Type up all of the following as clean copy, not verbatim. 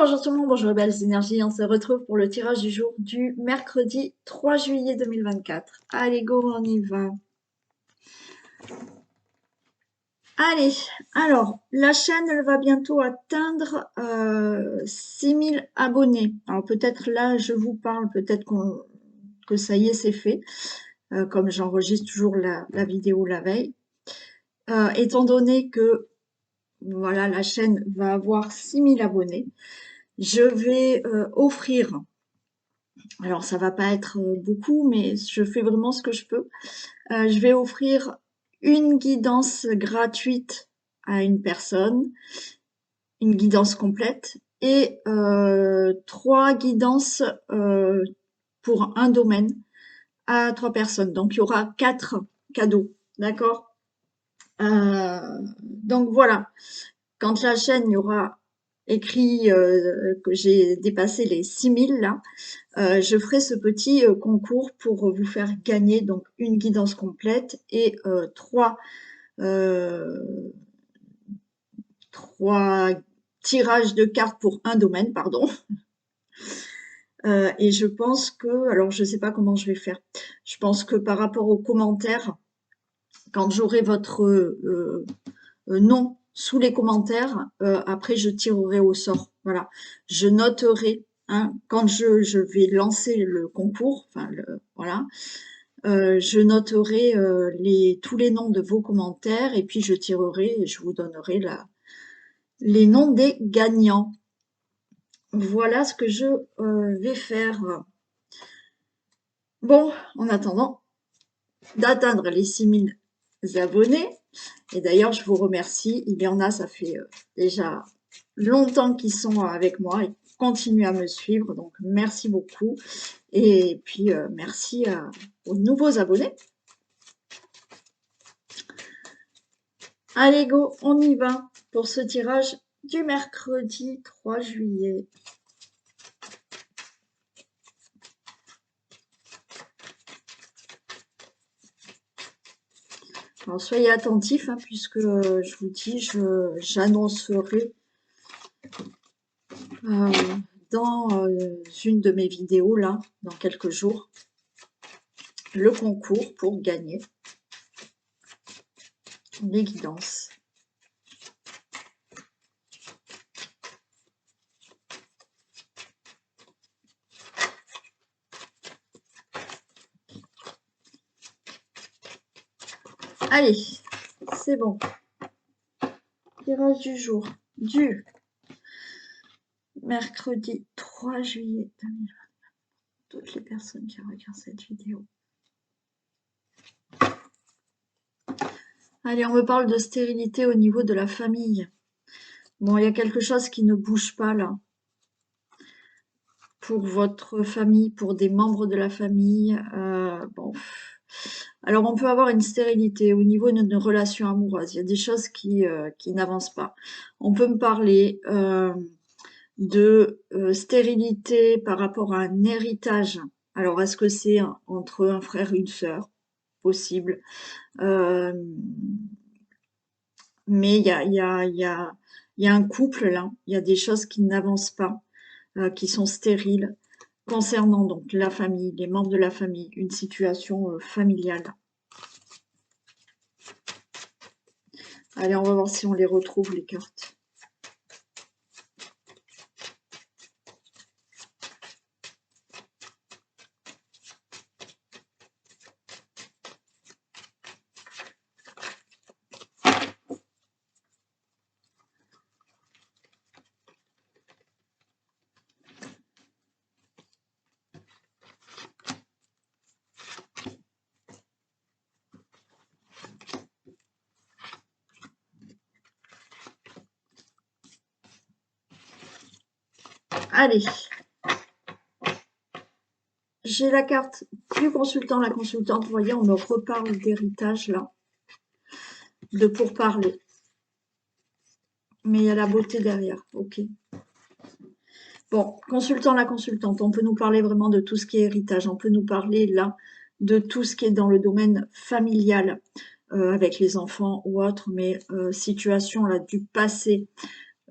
Bonjour tout le monde, bonjour les belles énergies, on se retrouve pour le tirage du jour du mercredi 3 juillet 2024. Allez go, on y va. Allez, alors, la chaîne, elle va bientôt atteindre 6000 abonnés. Alors peut-être là, je vous parle, peut-être que ça y est, c'est fait, comme j'enregistre toujours la vidéo la veille. Étant donné que, voilà, la chaîne va avoir 6000 abonnés, je vais offrir... Alors, ça va pas être beaucoup, mais je fais vraiment ce que je peux. Je vais offrir une guidance gratuite à une personne, une guidance complète, et 3 guidances pour un domaine à 3 personnes. Donc, il y aura 4 cadeaux, d'accord? Donc voilà, quand la chaîne y aura écrit que j'ai dépassé les 6000 là, je ferai ce petit concours pour vous faire gagner donc une guidance complète et 3 tirages de cartes pour un domaine, pardon. Et je pense que, alors je ne sais pas comment je vais faire, je pense que par rapport aux commentaires, quand j'aurai votre nom sous les commentaires, après je tirerai au sort. Voilà, je noterai, hein, quand je vais lancer le concours, enfin voilà, je noterai tous les noms de vos commentaires et puis je tirerai et je vous donnerai les noms des gagnants. Voilà ce que je vais faire. Bon, en attendant d'atteindre les 6000 abonnés, et d'ailleurs je vous remercie, il y en a, ça fait déjà longtemps qu'ils sont avec moi et continuent à me suivre, donc merci beaucoup. Et puis merci aux nouveaux abonnés. Allez go, on y va pour ce tirage du mercredi 3 juillet. Alors soyez attentifs, hein, puisque je vous dis, j'annoncerai dans une de mes vidéos, là, dans quelques jours, le concours pour gagner les guidances. Allez, c'est bon. Tirage du jour du mercredi 3 juillet 2020. Toutes les personnes qui regardent cette vidéo. Allez, on me parle de stérilité au niveau de la famille. Bon, il y a quelque chose qui ne bouge pas là. Pour votre famille, pour des membres de la famille. Bon. Alors, on peut avoir une stérilité au niveau de nos relations amoureuses. Il y a des choses qui n'avancent pas. On peut me parler de stérilité par rapport à un héritage. Alors, est-ce que c'est entre un frère et une sœur? Possible. Mais il y a un couple là. Il y a des choses qui n'avancent pas, qui sont stériles. Concernant donc la famille, les membres de la famille, une situation familiale. Allez, on va voir si on les retrouve, les cartes. Allez, j'ai la carte du consultant, la consultante. Vous voyez, on me reparle d'héritage là, de pourparler. Mais il y a la beauté derrière, ok. Bon, consultant, la consultante, on peut nous parler vraiment de tout ce qui est héritage. On peut nous parler là de tout ce qui est dans le domaine familial, avec les enfants ou autres, mais situation là du passé.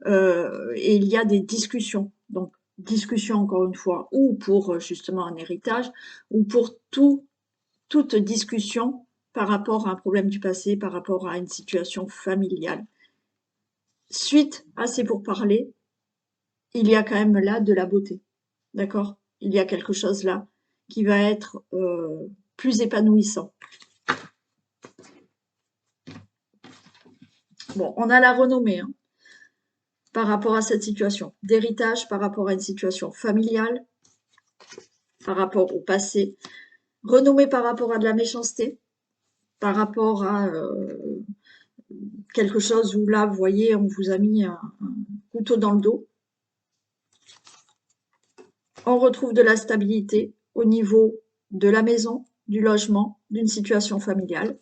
Et il y a des discussions. Donc, discussion encore une fois, ou pour justement un héritage, ou pour toute discussion par rapport à un problème du passé, par rapport à une situation familiale. Suite à ces pourparlers, il y a quand même là de la beauté, d'accord? Il y a quelque chose là qui va être plus épanouissant. Bon, on a la renommée hein, par rapport à cette situation, d'héritage par rapport à une situation familiale, par rapport au passé, renommée par rapport à de la méchanceté, par rapport à quelque chose où là, vous voyez, on vous a mis un couteau dans le dos. On retrouve de la stabilité au niveau de la maison, du logement, d'une situation familiale,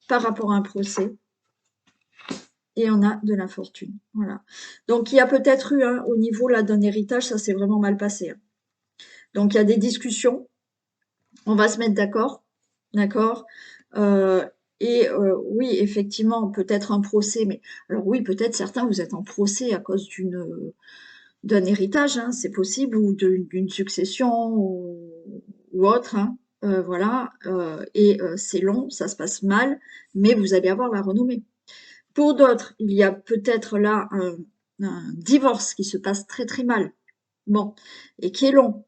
par rapport à un procès, et on a de l'infortune. Voilà. Donc, il y a peut-être eu, hein, au niveau là d'un héritage, ça s'est vraiment mal passé. Hein. Donc, il y a des discussions, on va se mettre d'accord, d'accord oui, effectivement, peut-être un procès, mais alors oui, peut-être certains, vous êtes en procès à cause d'un héritage, hein, c'est possible, ou d'une succession ou autre, hein, voilà, c'est long, ça se passe mal, mais vous allez avoir la renommée. Pour d'autres, il y a peut-être là un divorce qui se passe très très mal, bon, et qui est long,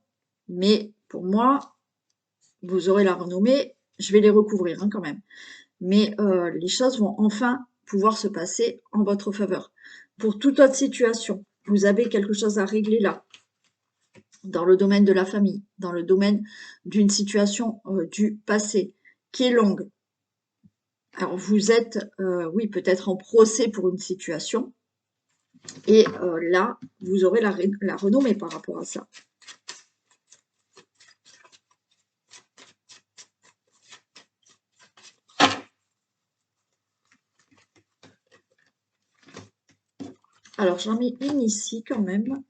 mais pour moi, vous aurez la renommée, je vais les recouvrir hein, quand même, mais les choses vont enfin pouvoir se passer en votre faveur. Pour toute autre situation, vous avez quelque chose à régler là, dans le domaine de la famille, dans le domaine d'une situation du passé, qui est longue. Alors vous êtes, oui, peut-être en procès pour une situation, et là, vous aurez la renommée par rapport à ça. Alors j'en mets une ici quand même.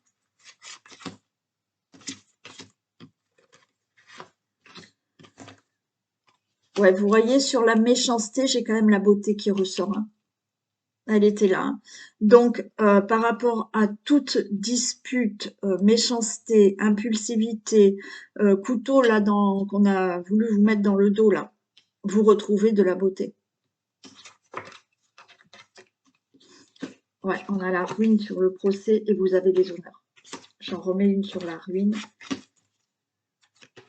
Ouais, vous voyez, sur la méchanceté, j'ai quand même la beauté qui ressort. Hein. Elle était là. Hein. Donc, par rapport à toute dispute, méchanceté, impulsivité, couteau là qu'on a voulu vous mettre dans le dos là, vous retrouvez de la beauté. Ouais, on a la ruine sur le procès et vous avez des honneurs. J'en remets une sur la ruine.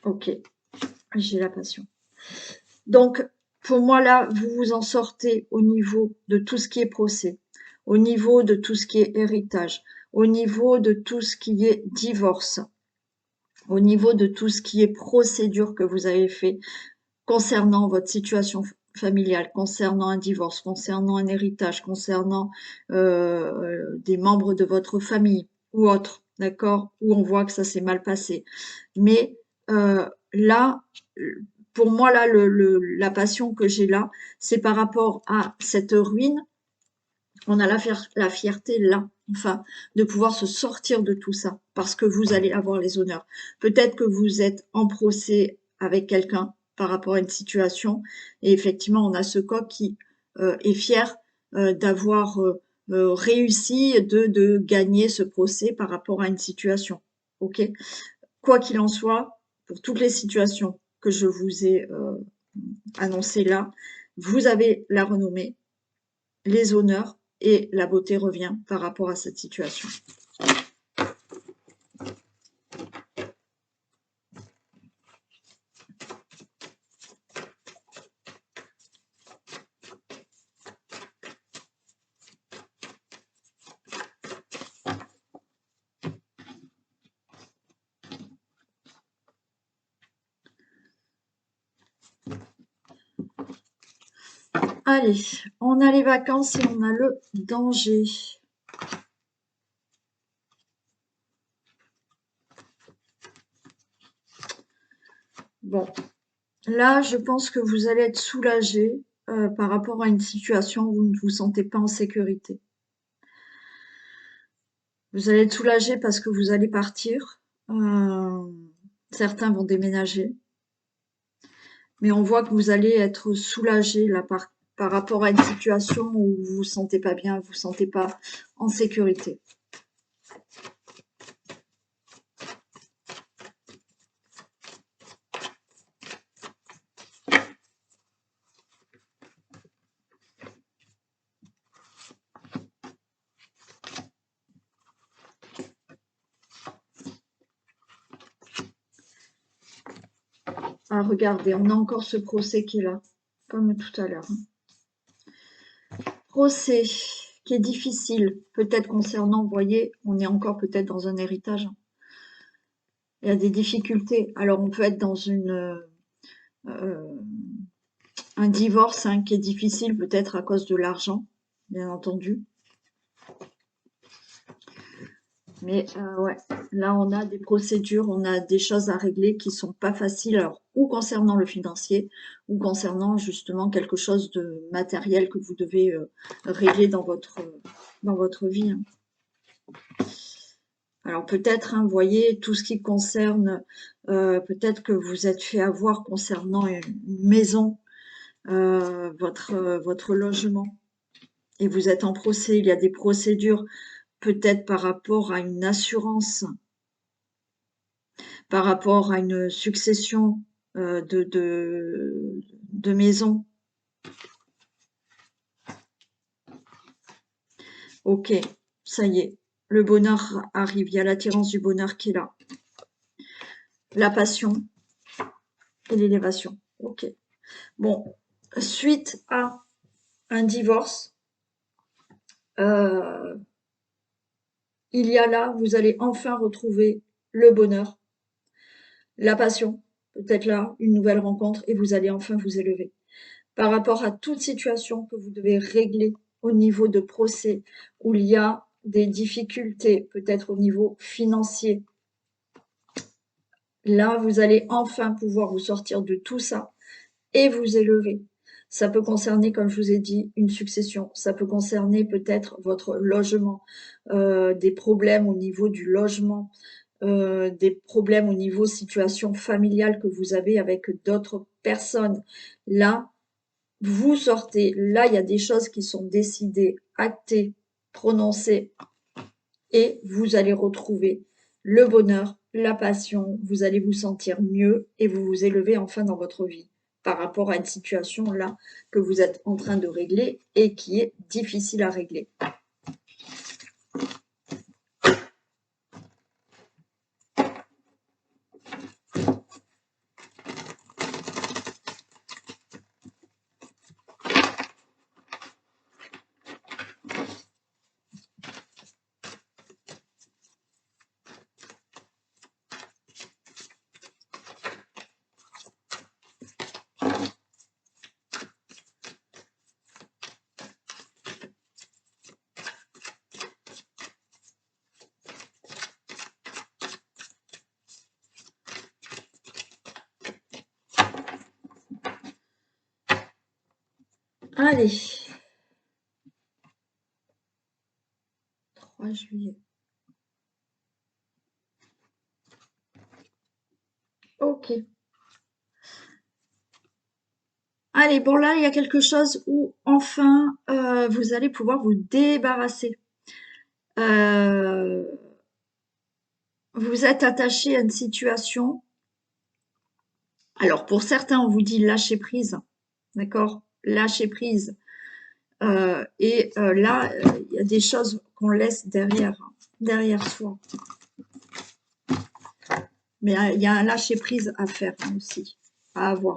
Ok, j'ai la passion. Donc, pour moi, là, vous vous en sortez au niveau de tout ce qui est procès, au niveau de tout ce qui est héritage, au niveau de tout ce qui est divorce, au niveau de tout ce qui est procédure que vous avez fait concernant votre situation familiale, concernant un divorce, concernant un héritage, concernant des membres de votre famille ou autre, d'accord, où on voit que ça s'est mal passé. Mais là, pour moi, là, la passion que j'ai là, c'est par rapport à cette ruine. On a la fierté là, enfin, de pouvoir se sortir de tout ça, parce que vous allez avoir les honneurs. Peut-être que vous êtes en procès avec quelqu'un par rapport à une situation, et effectivement, on a ce coq qui est fier d'avoir réussi de gagner ce procès par rapport à une situation. Ok. Quoi qu'il en soit, pour toutes les situations que je vous ai annoncées là, vous avez la renommée, les honneurs et la beauté revient par rapport à cette situation. Allez, on a les vacances et on a le danger. Bon, là, je pense que vous allez être soulagé par rapport à une situation où vous ne vous sentez pas en sécurité. Vous allez être soulagé parce que vous allez partir. Certains vont déménager. Mais on voit que vous allez être soulagé là par rapport à une situation où vous vous sentez pas bien, vous vous sentez pas en sécurité. Ah, regardez, on a encore ce procès qui est là, comme tout à l'heure. Procès qui est difficile, peut-être concernant, vous voyez, on est encore peut-être dans un héritage. Il y a des difficultés. Alors, on peut être dans un divorce qui est difficile, peut-être à cause de l'argent, bien entendu. Mais ouais, là, on a des procédures, on a des choses à régler qui sont pas faciles, alors, ou concernant le financier, ou concernant justement quelque chose de matériel que vous devez régler dans votre vie. Alors peut-être, vous voyez, tout ce qui concerne, peut-être que vous êtes fait avoir concernant une maison, votre logement, et vous êtes en procès, il y a des procédures, peut-être par rapport à une assurance, par rapport à une succession de maisons. Ok, ça y est, le bonheur arrive, il y a l'attirance du bonheur qui est là. La passion et l'élévation. Ok. Bon, suite à un divorce, il y a là, vous allez enfin retrouver le bonheur, la passion, peut-être là, une nouvelle rencontre, et vous allez enfin vous élever. Par rapport à toute situation que vous devez régler au niveau de procès, où il y a des difficultés, peut-être au niveau financier, là, vous allez enfin pouvoir vous sortir de tout ça et vous élever. Ça peut concerner, comme je vous ai dit, une succession. Ça peut concerner peut-être votre logement, des problèmes au niveau du logement, des problèmes au niveau situation familiale que vous avez avec d'autres personnes. Là, vous sortez. Là, il y a des choses qui sont décidées, actées, prononcées, et vous allez retrouver le bonheur, la passion, vous allez vous sentir mieux et vous vous élevez enfin dans votre vie par rapport à une situation là que vous êtes en train de régler et qui est difficile à régler. Allez, 3 juillet. Ok. Allez, bon là, il y a quelque chose où enfin vous allez pouvoir vous débarrasser. Vous êtes attaché à une situation. Alors pour certains, on vous dit lâcher prise, d'accord? Lâcher prise. Et là, il y a des choses qu'on laisse derrière soi. Mais il y a un lâcher prise à faire aussi, à avoir.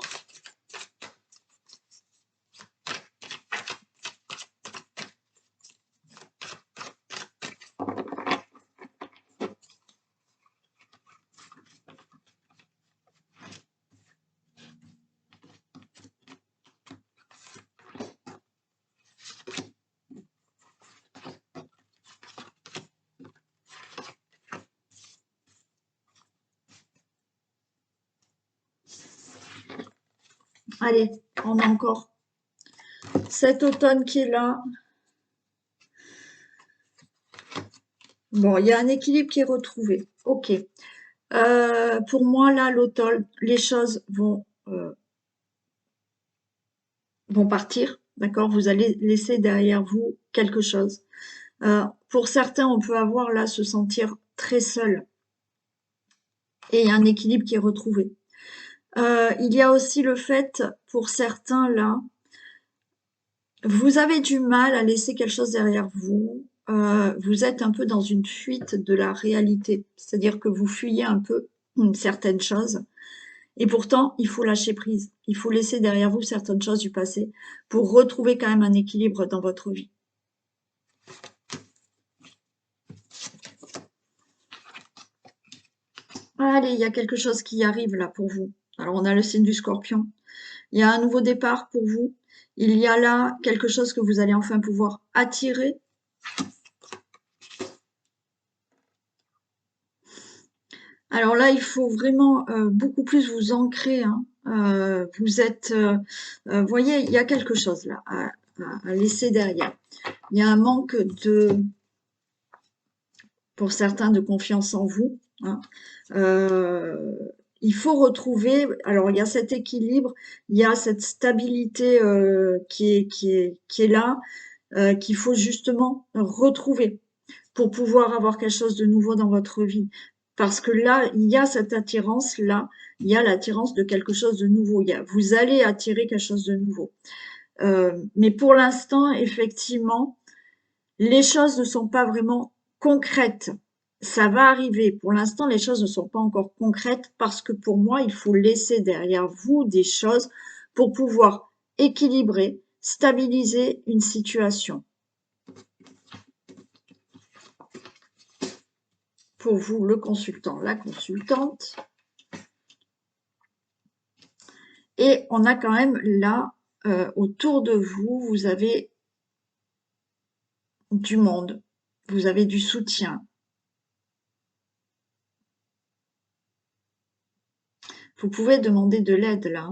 Allez, on a encore cet automne qui est là. Bon, il y a un équilibre qui est retrouvé. Ok. Pour moi, là, l'automne, les choses vont partir. D'accord? Vous allez laisser derrière vous quelque chose. Pour certains, on peut avoir là se sentir très seul. Et il y a un équilibre qui est retrouvé. Il y a aussi le fait, pour certains là, vous avez du mal à laisser quelque chose derrière vous. Vous êtes un peu dans une fuite de la réalité. C'est-à-dire que vous fuyez un peu une certaine chose. Et pourtant, il faut lâcher prise. Il faut laisser derrière vous certaines choses du passé pour retrouver quand même un équilibre dans votre vie. Allez, il y a quelque chose qui arrive là pour vous. Alors, on a le signe du Scorpion. Il y a un nouveau départ pour vous. Il y a là quelque chose que vous allez enfin pouvoir attirer. Alors là, il faut vraiment beaucoup plus vous ancrer. Hein. Vous êtes, voyez, il y a quelque chose là à laisser derrière. Il y a un manque pour certains, de confiance en vous. Hein. Il faut retrouver, alors il y a cet équilibre, il y a cette stabilité qui est là, qu'il faut justement retrouver pour pouvoir avoir quelque chose de nouveau dans votre vie. Parce que là, il y a cette attirance-là, il y a l'attirance de quelque chose de nouveau. Vous allez attirer quelque chose de nouveau. Mais pour l'instant, effectivement, les choses ne sont pas vraiment concrètes. Ça va arriver. Pour l'instant, les choses ne sont pas encore concrètes parce que pour moi, il faut laisser derrière vous des choses pour pouvoir équilibrer, stabiliser une situation. Pour vous, le consultant, la consultante. Et on a quand même là, autour de vous, vous avez du monde, vous avez du soutien. Vous pouvez demander de l'aide là.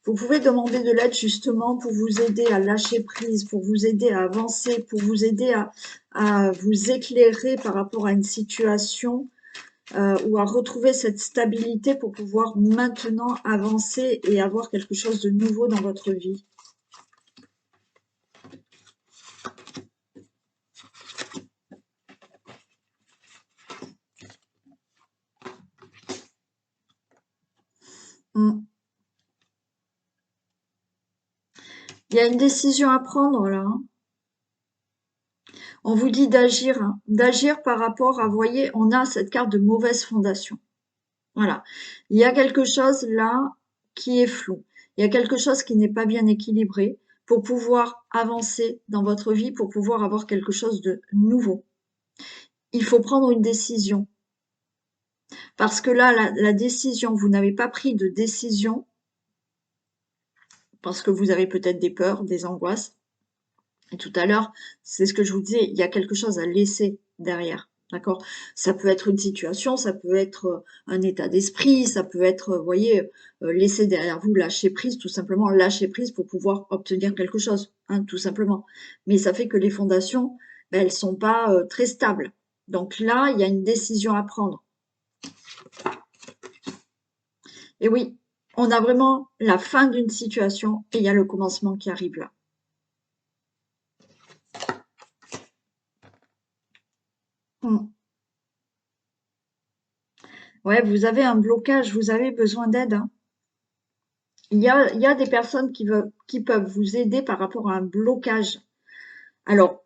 Vous pouvez demander de l'aide justement pour vous aider à lâcher prise, pour vous aider à avancer, pour vous aider à vous éclairer par rapport à une situation ou à retrouver cette stabilité pour pouvoir maintenant avancer et avoir quelque chose de nouveau dans votre vie. Il y a une décision à prendre là. On vous dit d'agir, hein, d'agir par rapport à, voyez, on a cette carte de mauvaise fondation. Voilà. Il y a quelque chose là qui est flou. Il y a quelque chose qui n'est pas bien équilibré pour pouvoir avancer dans votre vie, pour pouvoir avoir quelque chose de nouveau. Il faut prendre une décision. Parce que là, la décision, vous n'avez pas pris de décision parce que vous avez peut-être des peurs, des angoisses. Et tout à l'heure, c'est ce que je vous disais, il y a quelque chose à laisser derrière. D'accord? Ça peut être une situation, ça peut être un état d'esprit, ça peut être, vous voyez, laisser derrière vous, lâcher prise, tout simplement lâcher prise pour pouvoir obtenir quelque chose, hein, tout simplement. Mais ça fait que les fondations, ben, elles sont pas très stables. Donc là, il y a une décision à prendre. Et oui, on a vraiment la fin d'une situation et il y a le commencement qui arrive là. Ouais, vous avez un blocage, vous avez besoin d'aide. Hein. Il y a des personnes qui peuvent vous aider par rapport à un blocage. Alors,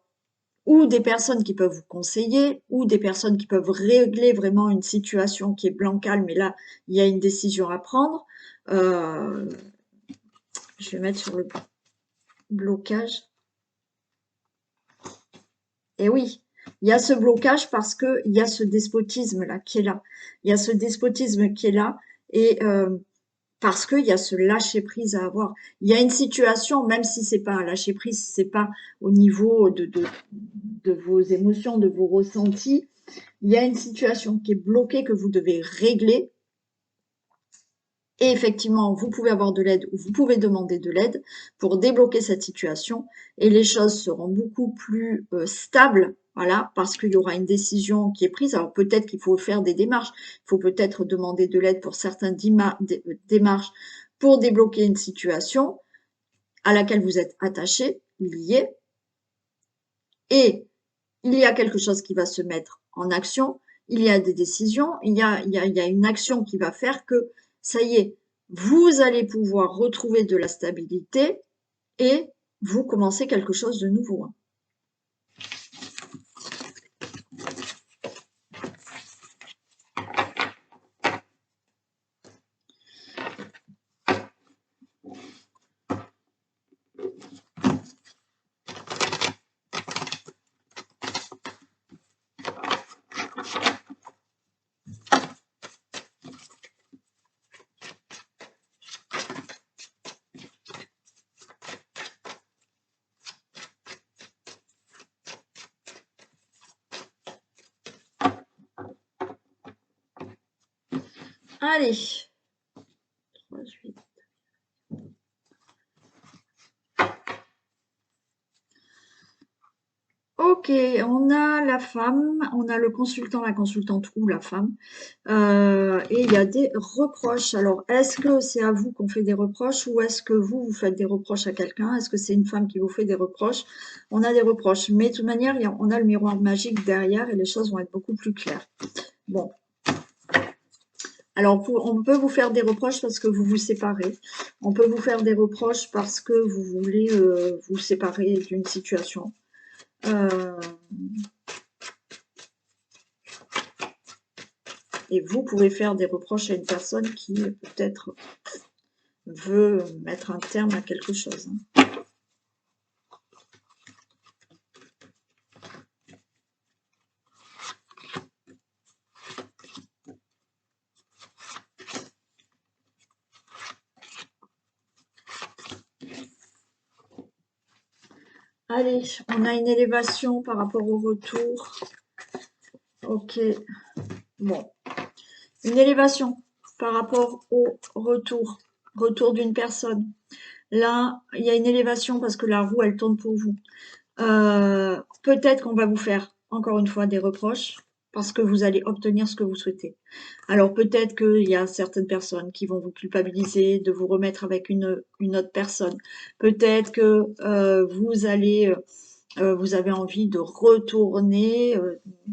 ou des personnes qui peuvent vous conseiller, ou des personnes qui peuvent régler vraiment une situation qui est bancale, mais là, il y a une décision à prendre. Je vais mettre sur le blocage. Et oui, il y a ce blocage parce qu'il y a ce despotisme-là qui est là. Il y a ce despotisme qui est là. Et parce qu'il y a ce lâcher prise à avoir. Il y a une situation, même si c'est pas un lâcher prise, c'est pas au niveau de vos émotions, de vos ressentis, il y a une situation qui est bloquée que vous devez régler. Et effectivement, vous pouvez avoir de l'aide ou vous pouvez demander de l'aide pour débloquer cette situation et les choses seront beaucoup plus stables, voilà, parce qu'il y aura une décision qui est prise. Alors peut-être qu'il faut faire des démarches, il faut peut-être demander de l'aide pour certaines démarches pour débloquer une situation à laquelle vous êtes attaché, lié, et il y a quelque chose qui va se mettre en action, il y a des décisions, il y a une action qui va faire que, ça y est, vous allez pouvoir retrouver de la stabilité et vous commencez quelque chose de nouveau. Hein. Allez. 3, 8. Ok, on a la femme, on a le consultant, la consultante ou la femme, et il y a des reproches. Alors, est-ce que c'est à vous qu'on fait des reproches ou est-ce que vous faites des reproches à quelqu'un? Est-ce que c'est une femme qui vous fait des reproches? On a des reproches, mais de toute manière, on a le miroir magique derrière et les choses vont être beaucoup plus claires. Bon. Alors, on peut vous faire des reproches parce que vous vous séparez. On peut vous faire des reproches parce que vous voulez vous séparer d'une situation. Et vous pouvez faire des reproches à une personne qui peut-être veut mettre un terme à quelque chose. Allez, on a une élévation par rapport au retour. Ok. Bon. Une élévation par rapport au retour. Retour d'une personne. Là, il y a une élévation parce que la roue, elle tourne pour vous. Peut-être qu'on va vous faire, encore une fois, des reproches parce que vous allez obtenir ce que vous souhaitez. Alors peut-être qu'il y a certaines personnes qui vont vous culpabiliser de vous remettre avec une autre personne. Peut-être que vous allez, vous avez envie de retourner,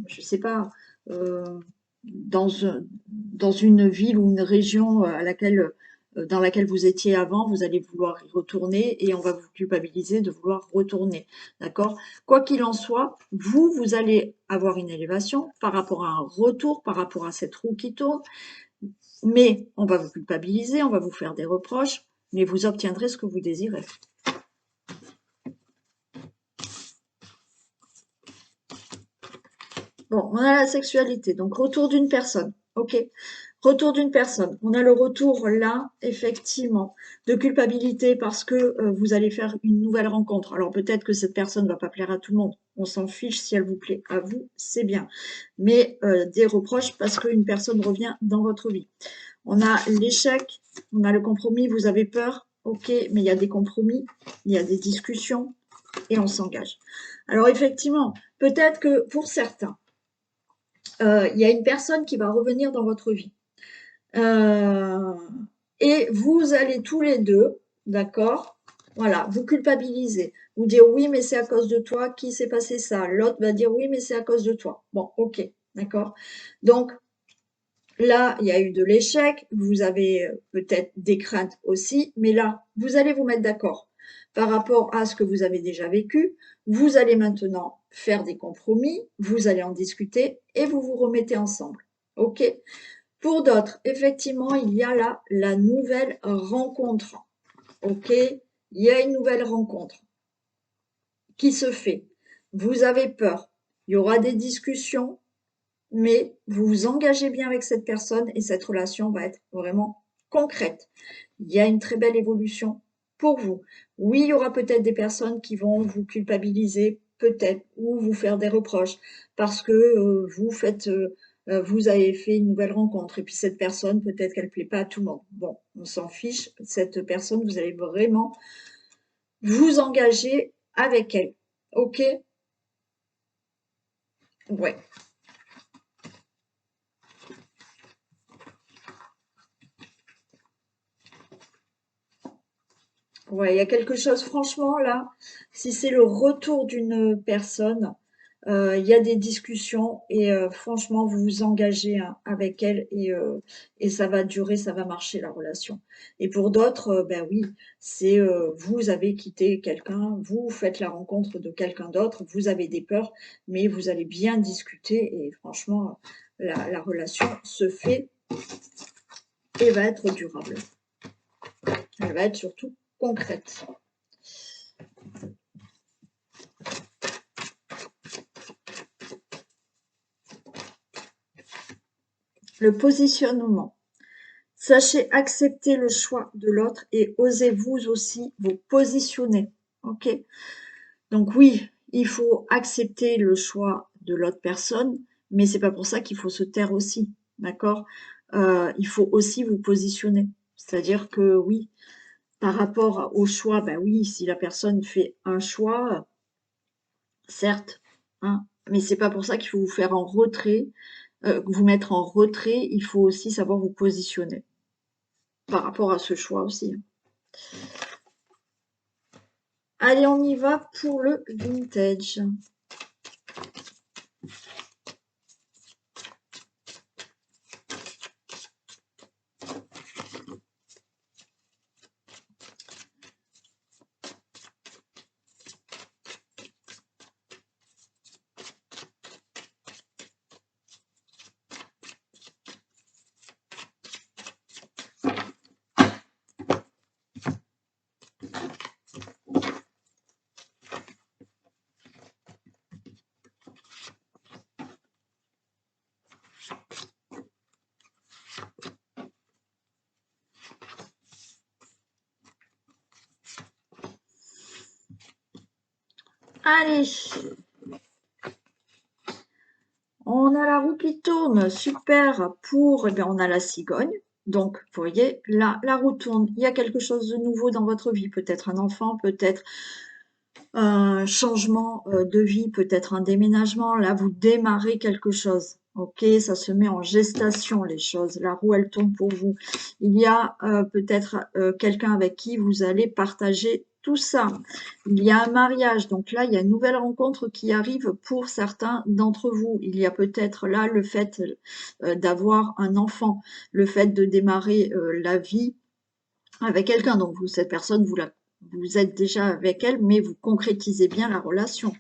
je sais pas, euh, dans une ville ou une région à laquelle dans laquelle vous étiez avant, vous allez vouloir y retourner et on va vous culpabiliser de vouloir retourner. D'accord? Quoi qu'il en soit, vous allez avoir une élévation par rapport à un retour, par rapport à cette roue qui tourne, mais on va vous culpabiliser, on va vous faire des reproches, mais vous obtiendrez ce que vous désirez. Bon, on a la sexualité, donc retour d'une personne, ok. Retour d'une personne. On a le retour là, effectivement, de culpabilité parce que vous allez faire une nouvelle rencontre. Alors peut-être que cette personne ne va pas plaire à tout le monde. On s'en fiche si elle vous plaît à vous, c'est bien. Mais des reproches parce qu'une personne revient dans votre vie. On a l'échec, on a le compromis, vous avez peur, ok, mais il y a des compromis, il y a des discussions et on s'engage. Alors effectivement, peut-être que pour certains, il y a une personne qui va revenir dans votre vie. Et vous allez tous les deux, d'accord, voilà, vous culpabiliser, vous dire oui, mais c'est à cause de toi qui s'est passé ça. L'autre va dire oui, mais c'est à cause de toi. Bon, ok, d'accord. Donc là, il y a eu de l'échec, vous avez peut-être des craintes aussi, mais là, vous allez vous mettre d'accord par rapport à ce que vous avez déjà vécu. Vous allez maintenant faire des compromis, vous allez en discuter et vous vous remettez ensemble. Ok? Pour d'autres, effectivement, il y a là la nouvelle rencontre. Ok? Il y a une nouvelle rencontre qui se fait. Vous avez peur. Il y aura des discussions, mais vous vous engagez bien avec cette personne et cette relation va être vraiment concrète. Il y a une très belle évolution pour vous. Oui, il y aura peut-être des personnes qui vont vous culpabiliser, peut-être, ou vous faire des reproches parce que vous avez fait une nouvelle rencontre et puis cette personne, peut-être qu'elle ne plaît pas à tout le monde. Bon, on s'en fiche. Cette personne, vous allez vraiment vous engager avec elle. Ok? Ouais. Ouais, il y a quelque chose, franchement, là, si c'est le retour d'une personne, il y a des discussions et franchement, vous vous engagez hein, avec elle et ça va durer, ça va marcher la relation. Et pour d'autres, ben oui, c'est vous avez quitté quelqu'un, vous faites la rencontre de quelqu'un d'autre, vous avez des peurs, mais vous allez bien discuter et franchement, la relation se fait et va être durable. Elle va être surtout concrète. Le positionnement. Sachez accepter le choix de l'autre et osez vous aussi vous positionner. Ok? Donc oui, il faut accepter le choix de l'autre personne, mais c'est pas pour ça qu'il faut se taire aussi. D'accord? il faut aussi vous positionner. C'est-à-dire que oui, par rapport au choix, ben oui, si la personne fait un choix, certes, hein, mais c'est pas pour ça qu'il faut vous faire en retrait, vous mettre en retrait, il faut aussi savoir vous positionner par rapport à ce choix aussi, hein. Allez, on y va pour le vintage. Allez, on a la roue qui tourne, super, pour, eh bien, on a la cigogne. Donc, vous voyez, là, la roue tourne, il y a quelque chose de nouveau dans votre vie, peut-être un enfant, peut-être un changement de vie, peut-être un déménagement. Là, vous démarrez quelque chose. Ok, ça se met en gestation, les choses. La roue, elle tourne pour vous. Il y a peut-être quelqu'un avec qui vous allez partager tout ça. Il y a un mariage. Donc là, il y a une nouvelle rencontre qui arrive pour certains d'entre vous. Il y a peut-être là le fait d'avoir un enfant, le fait de démarrer la vie avec quelqu'un. Donc, vous, cette personne, vous êtes déjà avec elle, mais vous concrétisez bien la relation.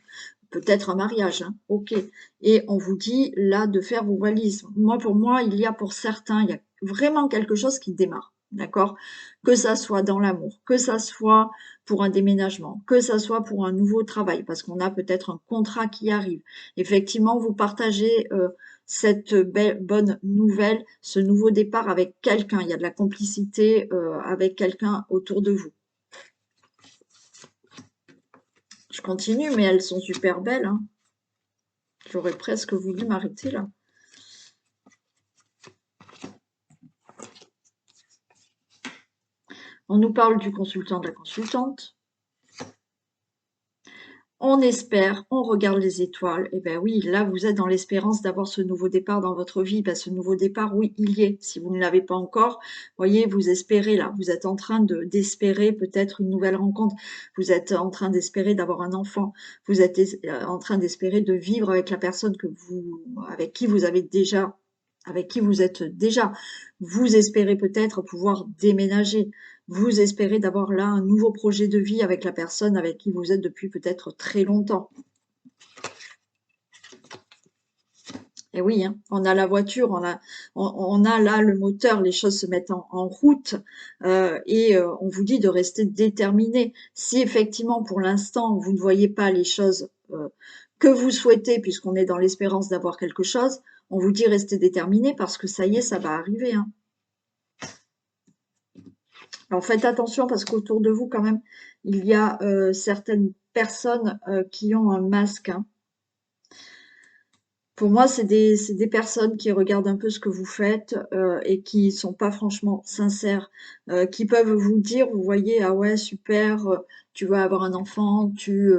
Peut-être un mariage, hein, ok. Et on vous dit là de faire vos valises. Moi, pour moi, il y a pour certains, il y a vraiment quelque chose qui démarre, d'accord? Que ça soit dans l'amour, que ça soit pour un déménagement, que ça soit pour un nouveau travail, parce qu'on a peut-être un contrat qui arrive. Effectivement, vous partagez cette bonne nouvelle, ce nouveau départ avec quelqu'un. Il y a de la complicité avec quelqu'un autour de vous. Je continue, mais elles sont super belles, hein. J'aurais presque voulu m'arrêter là. On nous parle du consultant, de la consultante. On espère, on regarde les étoiles. Et ben oui, là, vous êtes dans l'espérance d'avoir ce nouveau départ dans votre vie. Ben, ce nouveau départ, oui, il y est. Si vous ne l'avez pas encore, voyez, vous espérez là. Vous êtes en train d'espérer peut-être une nouvelle rencontre. Vous êtes en train d'espérer d'avoir un enfant. Vous êtes en train d'espérer de vivre avec la personne avec qui vous avez déjà, avec qui vous êtes déjà. Vous espérez peut-être pouvoir déménager. Vous espérez d'avoir là un nouveau projet de vie avec la personne avec qui vous êtes depuis peut-être très longtemps. Et oui, hein, on a la voiture, on a là le moteur, les choses se mettent en route et on vous dit de rester déterminé. Si effectivement pour l'instant vous ne voyez pas les choses que vous souhaitez, puisqu'on est dans l'espérance d'avoir quelque chose, on vous dit restez déterminé parce que ça y est, ça va arriver, hein. Alors faites attention parce qu'autour de vous quand même, il y a certaines personnes qui ont un masque, hein. Pour moi, c'est des personnes qui regardent un peu ce que vous faites et qui sont pas franchement sincères, qui peuvent vous dire, vous voyez, ah ouais, super, tu vas avoir un enfant, tu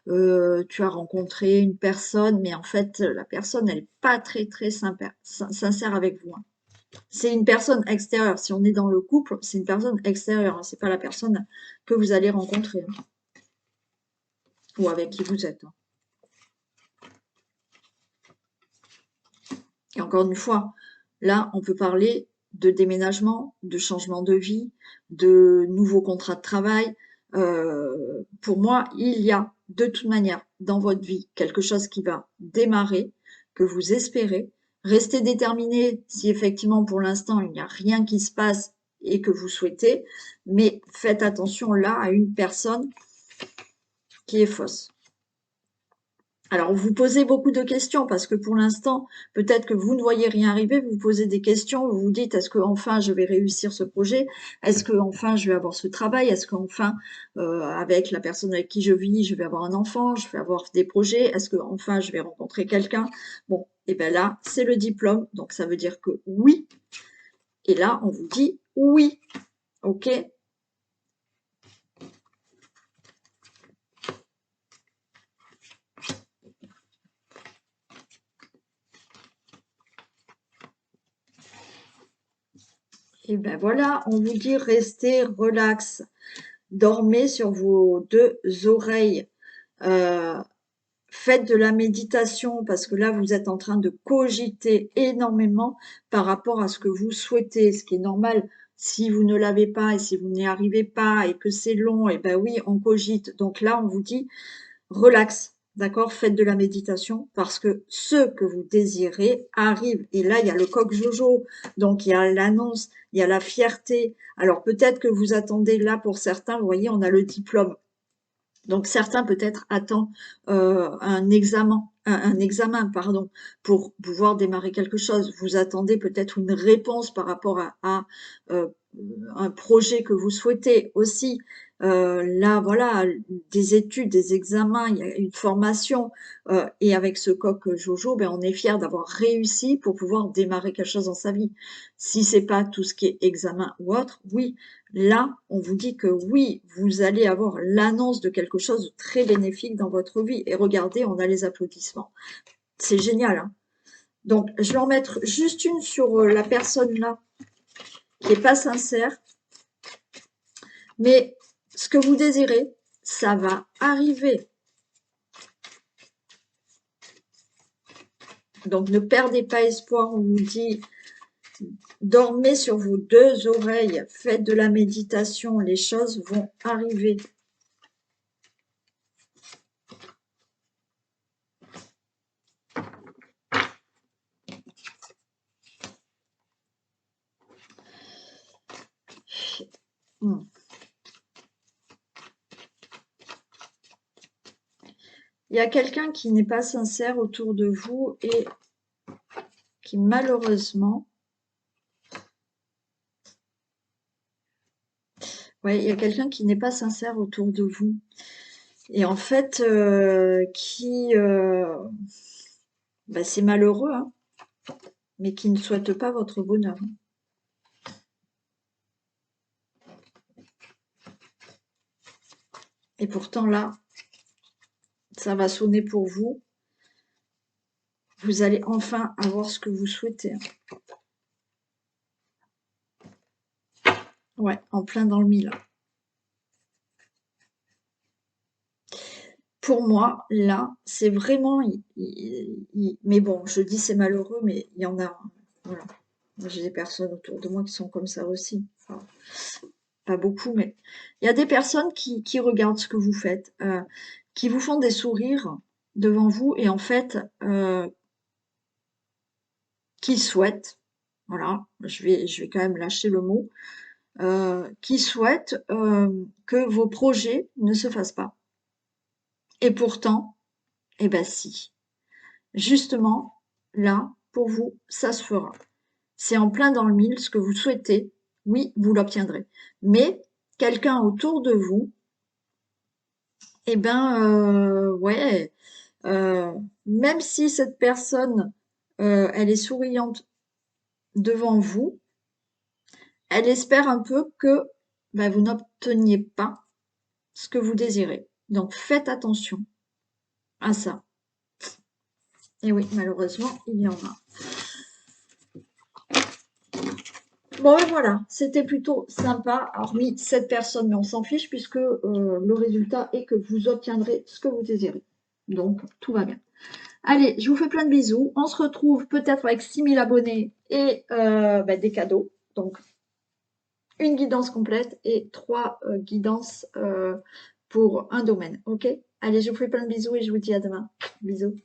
as rencontré une personne, mais en fait, la personne, elle est pas très très sincère avec vous, hein. C'est une personne extérieure. Si on est dans le couple, c'est une personne extérieure, hein. C'est pas la personne que vous allez rencontrer, hein, ou avec qui vous êtes, hein. Et encore une fois, là, on peut parler de déménagement, de changement de vie, de nouveaux contrats de travail. Pour moi, il y a de toute manière dans votre vie quelque chose qui va démarrer, que vous espérez. Restez déterminé si effectivement pour l'instant il n'y a rien qui se passe et que vous souhaitez, mais faites attention là à une personne qui est fausse. Alors, vous posez beaucoup de questions parce que pour l'instant, peut-être que vous ne voyez rien arriver, vous posez des questions, vous vous dites, est-ce que enfin je vais réussir ce projet? Est-ce que enfin je vais avoir ce travail? Est-ce qu'enfin, avec la personne avec qui je vis, je vais avoir un enfant? Je vais avoir des projets? Est-ce que enfin je vais rencontrer quelqu'un? Bon, et bien là, c'est le diplôme, donc ça veut dire que oui, Et là, on vous dit oui. OK? Et ben voilà, on vous dit restez relax. Dormez sur vos deux oreilles. Euh, Faites de la méditation parce que là, vous êtes en train de cogiter énormément par rapport à ce que vous souhaitez, ce qui est normal. Si vous ne l'avez pas et si vous n'y arrivez pas et que c'est long, et ben oui, on cogite. Donc là, on vous dit relax, d'accord? Faites de la méditation parce que ce que vous désirez arrive. Et là, il y a le coq Jojo, donc il y a l'annonce, il y a la fierté. Alors peut-être que vous attendez là pour certains, vous voyez, on a le diplôme. Donc certains peut-être attendent un examen, pardon, pour pouvoir démarrer quelque chose. Vous attendez peut-être une réponse par rapport à un projet que vous souhaitez aussi. Là, voilà, des études, des examens, il y a une formation. Et avec ce coq Jojo, ben, on est fier d'avoir réussi pour pouvoir démarrer quelque chose dans sa vie. Si c'est pas tout ce qui est examen ou autre, oui, là, on vous dit que oui, vous allez avoir l'annonce de quelque chose de très bénéfique dans votre vie. Et regardez, on a les applaudissements. C'est génial, hein. Donc, je vais en mettre juste une sur la personne là, qui n'est pas sincère. Mais ce que vous désirez, ça va arriver. Donc, ne perdez pas espoir, on vous dit, dormez sur vos deux oreilles, faites de la méditation, les choses vont arriver. Il y a quelqu'un qui n'est pas sincère autour de vous et qui malheureusement, ouais, il y a quelqu'un qui n'est pas sincère autour de vous et en fait bah, c'est malheureux, hein, mais qui ne souhaite pas votre bonheur. Et pourtant là, ça va sonner pour vous. Vous allez enfin avoir ce que vous souhaitez. Ouais, en plein dans le mille. Pour moi, là, c'est vraiment... mais bon, je dis c'est malheureux, mais il y en a. Hein. Voilà. J'ai des personnes autour de moi qui sont comme ça aussi. Enfin, pas beaucoup, mais il y a des personnes qui regardent ce que vous faites, qui vous font des sourires devant vous et en fait, qui souhaitent, voilà, je vais quand même lâcher le mot, qui souhaitent que vos projets ne se fassent pas. Et pourtant, eh ben si. Justement, là, pour vous, ça se fera. C'est en plein dans le mille, ce que vous souhaitez, oui, vous l'obtiendrez. Mais quelqu'un autour de vous, eh ben, ouais, même si cette personne, elle est souriante devant vous, elle espère un peu que ben, vous n'obteniez pas ce que vous désirez. Donc, faites attention à ça. Et oui, malheureusement, il y en a. Bon, et voilà, c'était plutôt sympa, hormis cette personne, mais on s'en fiche puisque le résultat est que vous obtiendrez ce que vous désirez. Donc, tout va bien. Allez, je vous fais plein de bisous. On se retrouve peut-être avec 6000 abonnés et bah, des cadeaux. Donc, une guidance complète et 3 guidances pour un domaine. Ok? Allez, je vous fais plein de bisous et je vous dis à demain. Bisous.